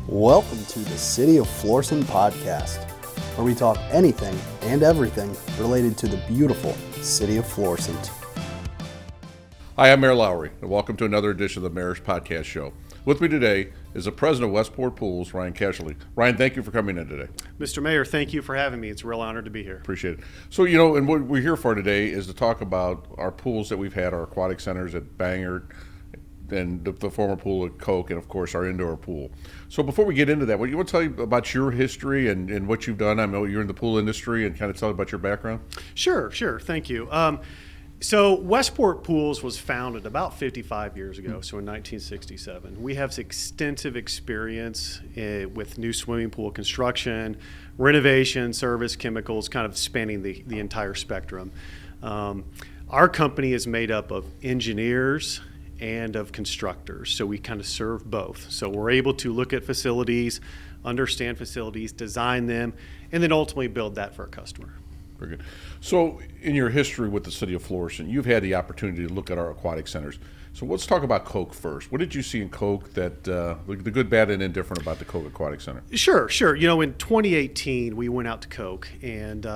Welcome to the City of Florissant podcast, where we talk anything and everything related to the beautiful City of Florissant. Hi, I'm Mayor Lowery, and welcome to another edition of the Mayor's Podcast Show. With me today is the president of Westport Pools, Ryan Casserly. Ryan, thank you for coming in today. Mr. Mayor, thank you for having me. It's a real honor to be here. Appreciate it. So, and what we're here for today is to talk about our pools that we've had, our aquatic centers at Bangert, and the former pool at Coke, and of course our indoor pool. So before we get into that, what you want to tell you about your history and what you've done? I know you're in the pool industry, and kind of tell about your background. Sure. Thank you. So Westport Pools was founded about 55 years ago, so in 1967. We have extensive experience with new swimming pool construction, renovation, service, chemicals, kind of spanning the entire spectrum. Our company is made up of engineers and of constructors, so we kind of serve both. So we're able to look at facilities, understand facilities, design them, and then ultimately build that for a customer. Very good. So in your history with the City of Florissant, you've had the opportunity to look at our aquatic centers. So let's talk about Coke first. What did you see in Coke that the good, bad, and indifferent about the Coke Aquatic Center? Sure. In 2018, we went out to Coke and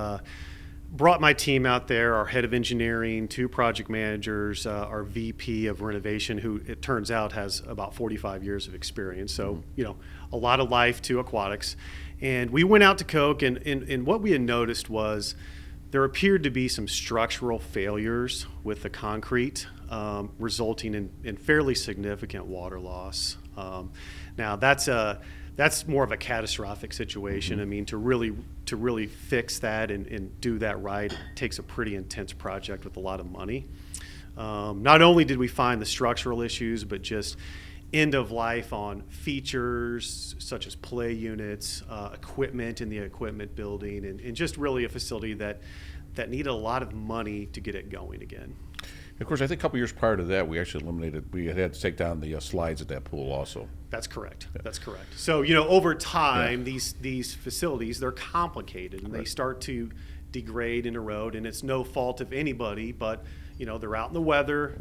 brought my team out there, our head of engineering, two project managers, our VP of renovation, who it turns out has about 45 years of experience. So, a lot of life to aquatics. And we went out to Coke, and what we had noticed was there appeared to be some structural failures with the concrete, resulting in fairly significant water loss. Now, that's more of a catastrophic situation. I mean, to really fix that and do that right, it takes a pretty intense project with a lot of money. Not only did we find the structural issues, but just end of life on features such as play units, equipment in the equipment building, and just really a facility that needed a lot of money to get it going again. Of course, I think a couple years prior to that, we actually we had to take down the slides at that pool also. That's correct. Yeah. That's correct. So, over time, these facilities, they're complicated, and they start to degrade and erode, and it's no fault of anybody, but, they're out in the weather,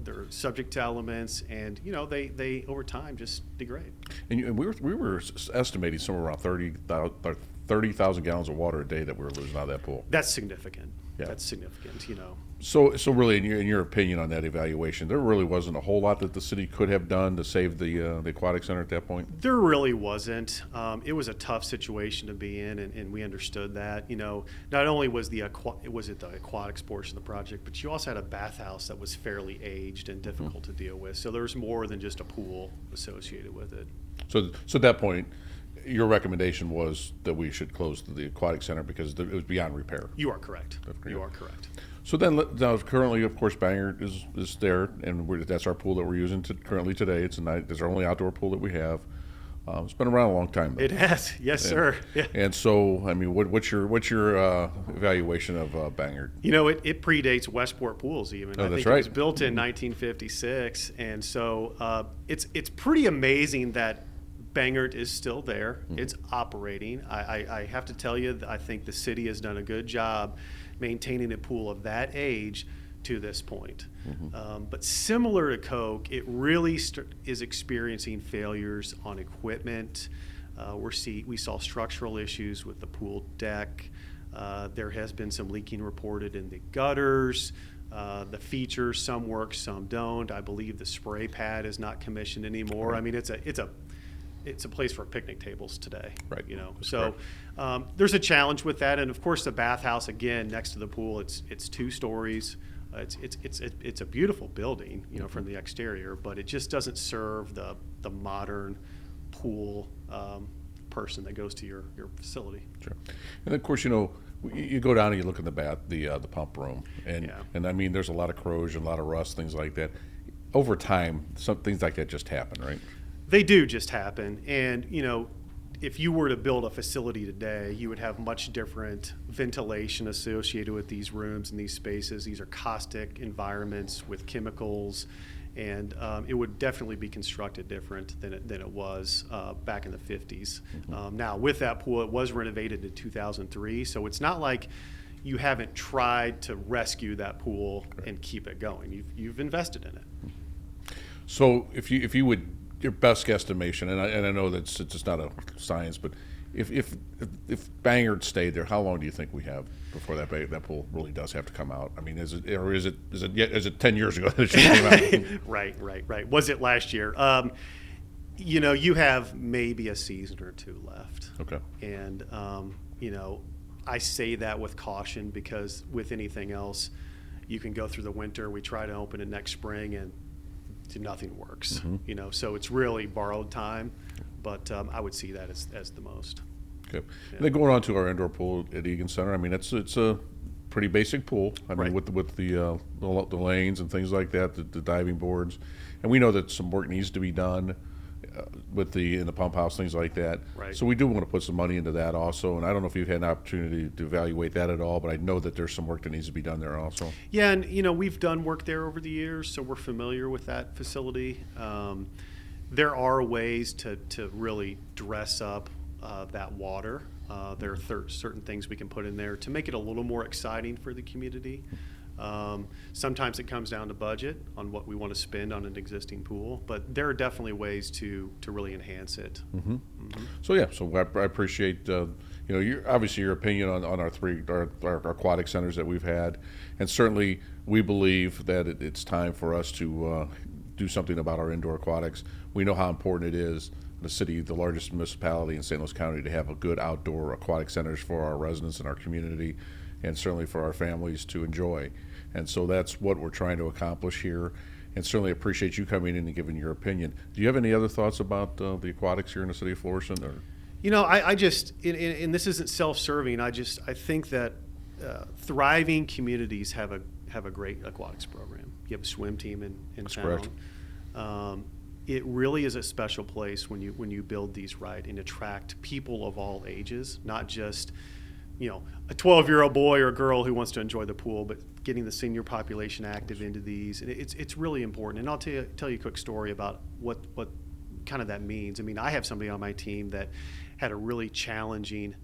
they're subject to elements, and, they over time just degrade. And we were estimating somewhere around 30,000 gallons of water a day that we were losing out of that pool. That's significant. Yeah. That's significant, So really, in your opinion on that evaluation, there really wasn't a whole lot that the city could have done to save the aquatic center at that point? There really wasn't. It was a tough situation to be in, and we understood that. Not only was it the aquatics portion of the project, but you also had a bathhouse that was fairly aged and difficult to deal with. So there was more than just a pool associated with it. So at that point, your recommendation was that we should close the aquatic center because it was beyond repair. You are correct. You are correct. So then, now currently, of course, Bangert is there, and that's our pool that we're using currently today. It's our only outdoor pool that we have. It's been around a long time, though. It has, yes, sir. Yeah. And so, I mean, what's your evaluation of Bangert? It predates Westport Pools even. Oh, I that's think right. It was built in 1956, and so it's pretty amazing that Bangert is still there. It's operating. I have to tell you, I think the city has done a good job maintaining a pool of that age to this point. But similar to Coke, it really is experiencing failures on equipment. We saw structural issues with the pool deck. There has been some leaking reported in the gutters. The features, some work, some don't. I believe the spray pad is not commissioned anymore. I mean, it's a place for picnic tables today, right? So there's a challenge with that, and of course the bathhouse again next to the pool. It's 2 stories. It's a beautiful building, from the exterior, but it just doesn't serve the modern pool person that goes to your facility. Sure. And of course, you go down and you look in the pump room, and I mean, there's a lot of corrosion, a lot of rust, things like that. Over time, some things like that just happen, right? They do just happen, and if you were to build a facility today, you would have much different ventilation associated with these rooms and these spaces. These are caustic environments with chemicals, and it would definitely be constructed different than it was back in the 50s. Now, with that pool, it was renovated in 2003, so it's not like you haven't tried to rescue that pool and keep it going. You've invested in it. So if you would your best guesstimation, and I know that it's just not a science, but if Bangert stayed there, how long do you think we have before that pool really does have to come out? I mean, is it 10 years ago that it should came out? Right. Was it last year? You have maybe a season or two left. Okay. And I say that with caution because with anything else, you can go through the winter. We try to open it next spring and nothing works. Mm-hmm. So it's really borrowed time, but I would see that as the most. Okay. Yeah. And then going on to our indoor pool at Egan Center, I mean, it's a pretty basic pool. I mean, Right. with the lanes and things like that, the diving boards, and we know that some work needs to be done in the pump house, things like that. Right. So we do want to put some money into that also, and I don't know if you've had an opportunity to evaluate that at all, but I know that there's some work that needs to be done there also. Yeah, and we've done work there over the years, so we're familiar with that facility. There are ways to really dress up that water. There are certain things we can put in there to make it a little more exciting for the community. Sometimes it comes down to budget on what we want to spend on an existing pool, but there are definitely ways to really enhance it. Mm-hmm. Mm-hmm. So I appreciate your opinion on our aquatic centers that we've had, and certainly we believe that it's time for us to do something about our indoor aquatics. We know how important it is in the city, the largest municipality in St. Louis County, to have a good outdoor aquatic centers for our residents and our community, and certainly for our families to enjoy. And so that's what we're trying to accomplish here, and certainly appreciate you coming in and giving your opinion. Do you have any other thoughts about the aquatics here in the city of Florissant? Or? I just, and this isn't self-serving, I think that thriving communities have a great aquatics program. You have a swim team in That's town. Correct. It really is a special place when you build these right and attract people of all ages, not just a 12-year-old boy or girl who wants to enjoy the pool, but getting the senior population active into these. And it's really important. And I'll tell you a quick story about what kind of that means. I mean, I have somebody on my team that had a really challenging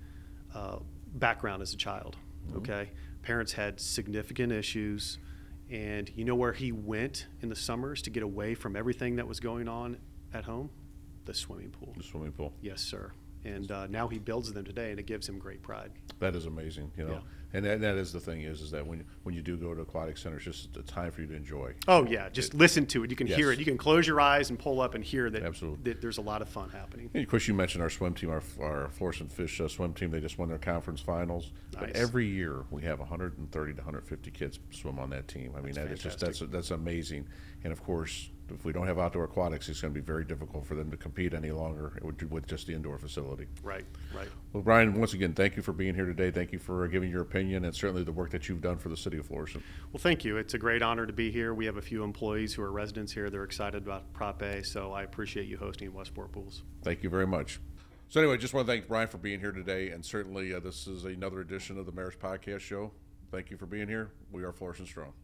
background as a child. Mm-hmm. Okay, parents had significant issues, and you know where he went in the summers to get away from everything that was going on at home? The swimming pool. The swimming pool. Yes, sir. And now he builds them today, and it gives him great pride. That is amazing, Yeah. And that is the thing is that when you do go to aquatic centers, it's just a time for you to enjoy. Oh yeah, just listen to it. You can hear Yes. it. You can close your eyes and pull up and hear that. Absolutely. That there's a lot of fun happening. And of course, you mentioned our swim team, our Florissant Fish swim team. They just won their conference finals. But Nice. every year we have 130 to 150 kids swim on that team. I mean, that's amazing. And of course, if we don't have outdoor aquatics, it's going to be very difficult for them to compete any longer with just the indoor facility. Right. Well, Brian, once again, thank you for being here today. Thank you for giving your opinion and certainly the work that you've done for the city of Florissant. Well, thank you. It's a great honor to be here. We have a few employees who are residents here. They're excited about Prop A, so I appreciate you hosting Westport Pools. Thank you very much. So anyway, just want to thank Brian for being here today, and certainly this is another edition of the Mayor's Podcast Show. Thank you for being here. We are Florissant Strong.